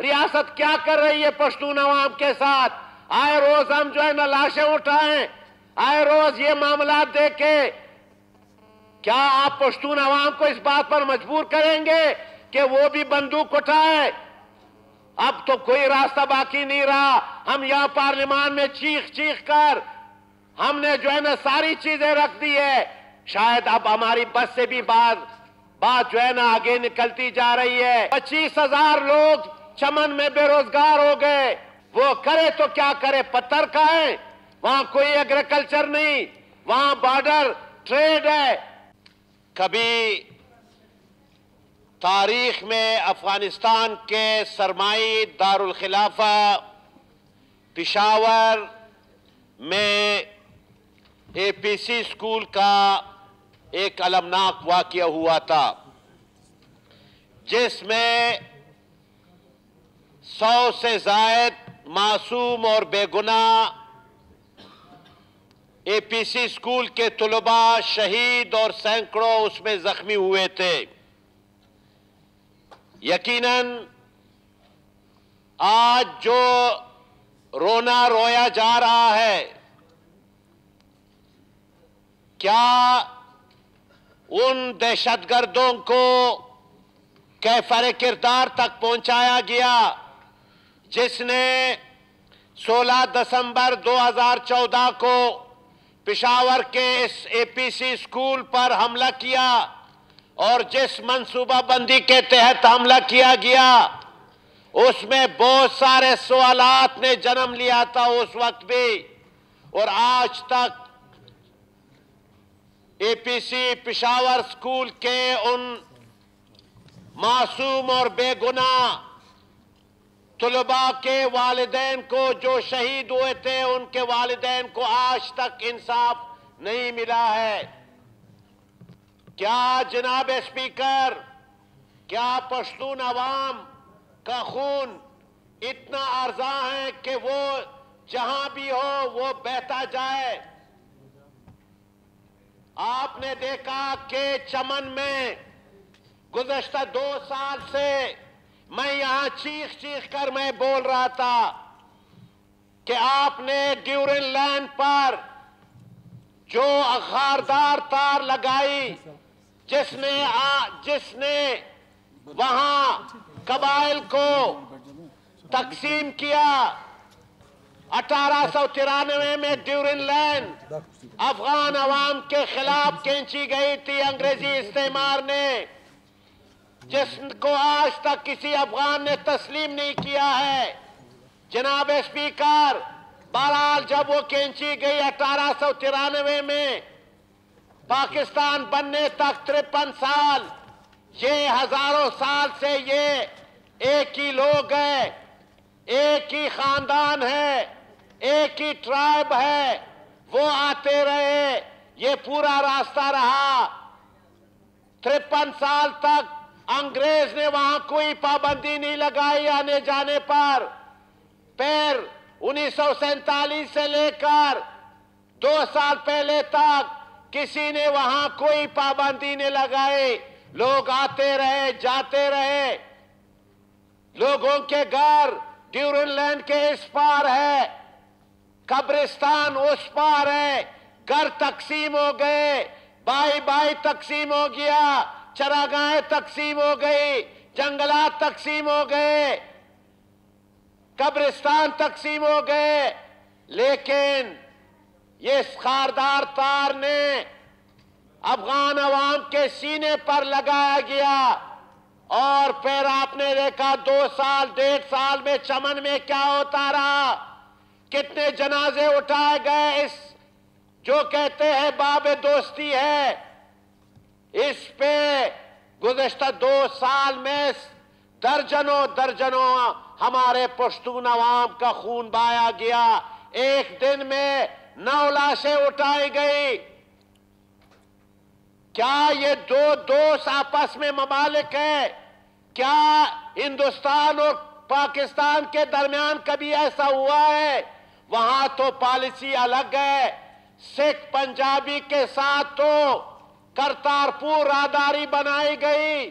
ریاست کیا کر رہی ہے پشتون عوام کے ساتھ؟ آئے روز ہم جو ہے نا لاشیں اٹھائیں، آئے روز یہ معاملات دیکھیں. کیا آپ پشتون عوام کو اس بات پر مجبور کریں گے کہ وہ بھی بندوق اٹھائے؟ اب تو کوئی راستہ باقی نہیں رہا. ہم یہاں پارلیمان میں چیخ چیخ کر ہم نے جو ہے نا ساری چیزیں رکھ دی ہے. شاید اب ہماری بس سے بھی بات جو ہے نا آگے نکلتی جا رہی ہے. 25,000 لوگ چمن میں بے روزگار ہو گئے. وہ کرے تو کیا کرے؟ پتھر کھائے. وہاں کوئی ایگریکلچر نہیں، وہاں بارڈر ٹریڈ ہے. کبھی تاریخ میں افغانستان کے سرمائی دارالخلافہ پشاور میں اے پی سی اسکول کا ایک المناک واقعہ ہوا تھا، جس میں 100 سے زائد معصوم اور بے گناہ اے پی سی اسکول کے طلباء شہید اور سینکڑوں اس میں زخمی ہوئے تھے. یقیناً آج جو رونا رویا جا رہا ہے، کیا ان دہشت گردوں کو کیفر کردار تک پہنچایا گیا جس نے 16 دسمبر 2014 کو پشاور کے اس اے پی سی اسکول پر حملہ کیا، اور جس منصوبہ بندی کے تحت حملہ کیا گیا اس میں بہت سارے سوالات نے جنم لیا تھا اس وقت بھی، اور آج تک اے پی سی پشاور اسکول کے ان معصوم اور بے گناہ طلباء کے والدین کو جو شہید ہوئے تھے، ان کے والدین کو آج تک انصاف نہیں ملا ہے. کیا جناب اسپیکر، کیا پشتون عوام کا خون اتنا ارزاں ہے کہ وہ جہاں بھی ہو وہ بہتا جائے؟ آپ نے دیکھا کہ چمن میں گزشتہ 2 سال سے میں یہاں چیخ چیخ کر میں بول رہا تھا کہ آپ نے ڈیورن لینڈ پر جو خاردار تار لگائی، جس نے وہاں قبائل کو تقسیم کیا. 1893 میں ڈیورن لینڈ افغان عوام کے خلاف کھینچی گئی تھی انگریزی استعمار نے، جس کو آج تک کسی افغان نے تسلیم نہیں کیا ہے. جناب اسپیکر، بہرحال جب وہ کھینچی گئی 1893 میں، پاکستان بننے تک 53 سال، یہ ہزاروں سال سے یہ ایک ہی لوگ ہیں، ایک ہی خاندان ہے، ایک ہی ٹرائب ہے. وہ آتے رہے، یہ پورا راستہ رہا. 53 سال تک انگریز نے وہاں کوئی پابندی نہیں لگائی آنے جانے پر. پھر 1947 سے لے کر 2 سال پہلے تک کسی نے وہاں کوئی پابندی نہیں لگائی. لوگ آتے رہے، جاتے رہے. لوگوں کے گھر ڈیورن لینڈ کے اس پار ہے، قبرستان اس پار ہے. گھر تقسیم ہو گئے، بائی تقسیم ہو گیا، چراگاہیں تقسیم ہو گئی، جنگلات تقسیم ہو گئے، قبرستان تقسیم ہو گئے. لیکن یہ خاردار تار نے افغان عوام کے سینے پر لگایا گیا، اور پھر آپ نے دیکھا 2 سال 1.5 سال میں چمن میں کیا ہوتا رہا. کتنے جنازے اٹھائے گئے. اس جو کہتے ہیں باب دوستی ہے، اس پہ گزشتہ 2 سال میں درجنوں ہمارے پشتون عوام کا خون بہایا گیا. ایک دن میں 9 لاشیں اٹھائی گئی. کیا یہ 2 دوست آپس میں ممالک ہیں؟ کیا ہندوستان اور پاکستان کے درمیان کبھی ایسا ہوا ہے؟ وہاں تو پالیسی الگ ہے. سکھ پنجابی کے ساتھ تو کرتارپور راہداری بنائی گئی،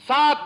7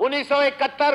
1971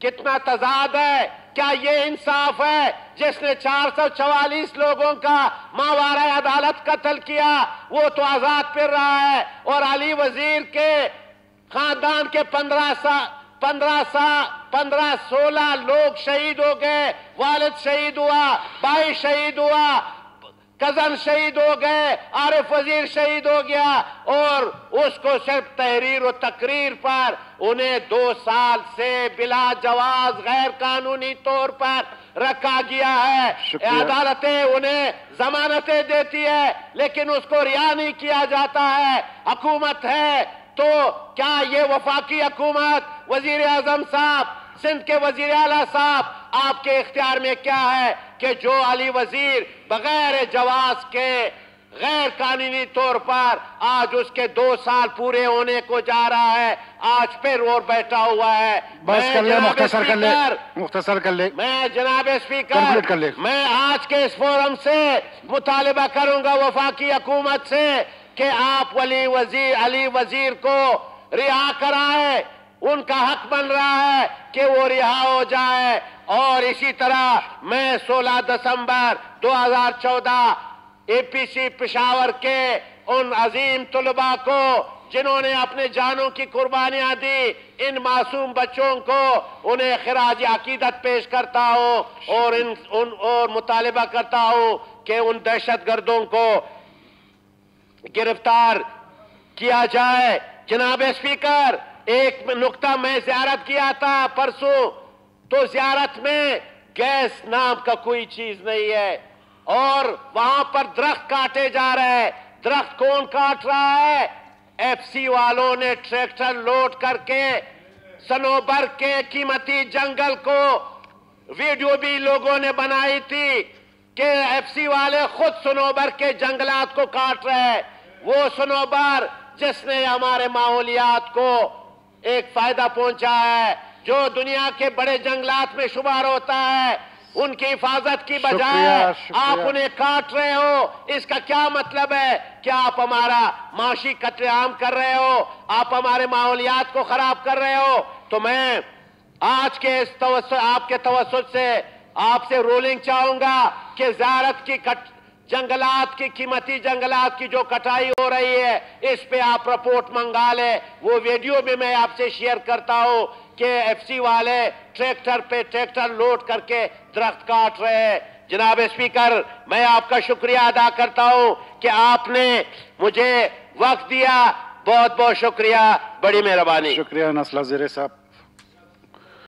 کتنا تضاد ہے. کیا یہ انصاف ہے جس نے 444 لوگوں کا ماوراء عدالت قتل کیا وہ تو آزاد پھر رہا ہے, اور علی وزیر کے خاندان کے 16 لوگ شہید ہو گئے, والد شہید ہوا, بھائی شہید ہوا, کزن شہید ہو گئے, عارف وزیر شہید ہو گیا, اور اس کو صرف تحریر و تقریر پر انہیں 2 سال سے بلا جواز غیر قانونی طور پر رکھا گیا ہے. عدالتیں انہیں ضمانتیں دیتی ہے لیکن اس کو رہا نہیں کیا جاتا ہے. حکومت ہے تو کیا یہ وفاقی حکومت, وزیر اعظم صاحب, سندھ کے وزیر اعلیٰ صاحب, آپ کے اختیار میں کیا ہے کہ جو علی وزیر بغیر جواز کے غیر قانونی طور پر آج اس کے 2 سال پورے ہونے کو جا رہا ہے, آج پھر اور بیٹھا ہوا ہے. بس کر لے, مختصر کر لے. میں جناب اسپیکر, میں آج کے اس فورم سے مطالبہ کروں گا وفاقی حکومت سے کہ آپ علی وزیر کو رہا کرائے. ان کا حق بن رہا ہے کہ وہ رہا ہو جائے. اور اسی طرح میں 16 دسمبر 2014 اے پی سی پشاور کے ان عظیم طلباء کو جنہوں نے اپنے جانوں کی قربانیاں دی, ان معصوم بچوں کو انہیں خراج عقیدت پیش کرتا ہوں اور مطالبہ کرتا ہوں کہ ان دہشت گردوں کو گرفتار کیا جائے. جناب اسپیکر, ایک نقطہ میں زیارت کیا تھا پرسوں, تو زیارت میں گیس نام کا کوئی چیز نہیں ہے, اور وہاں پر درخت کاٹے جا رہے ہیں. درخت کون کاٹ رہا ہے؟ ایف سی والوں نے ٹریکٹر لوڈ کر کے سنوبر کے قیمتی جنگل کو, ویڈیو بھی لوگوں نے بنائی تھی کہ ایف سی والے خود سنوبر کے جنگلات کو کاٹ رہے ہیں. وہ سنوبر جس نے ہمارے ماحولیات کو ایک فائدہ پہنچا ہے, جو دنیا کے بڑے جنگلات میں شمار ہوتا ہے, ان کی حفاظت کی بجائے آپ انہیں کاٹ رہے ہو. اس کا کیا مطلب ہے؟ کیا آپ ہمارا معاشی قتل عام کر رہے ہو؟ آپ ہمارے ماحولیات کو خراب کر رہے ہو. تو میں آج کے آپ کے توسط سے آپ سے رولنگ چاہوں گا کہ زیارت کی جنگلات کی قیمتی جنگلات کی جو کٹائی ہو رہی ہے اس پہ آپ رپورٹ منگا لیں. وہ ویڈیو بھی میں آپ سے شیئر کرتا ہوں کہ ایف سی والے ٹریکٹر پہ ٹریکٹر لوڈ کر کے درخت کاٹ رہے ہیں. جناب اسپیکر, میں آپ کا شکریہ ادا کرتا ہوں کہ آپ نے مجھے وقت دیا. بہت بہت شکریہ, بڑی مہربانی. شکریہ نسل وزیر صاحب.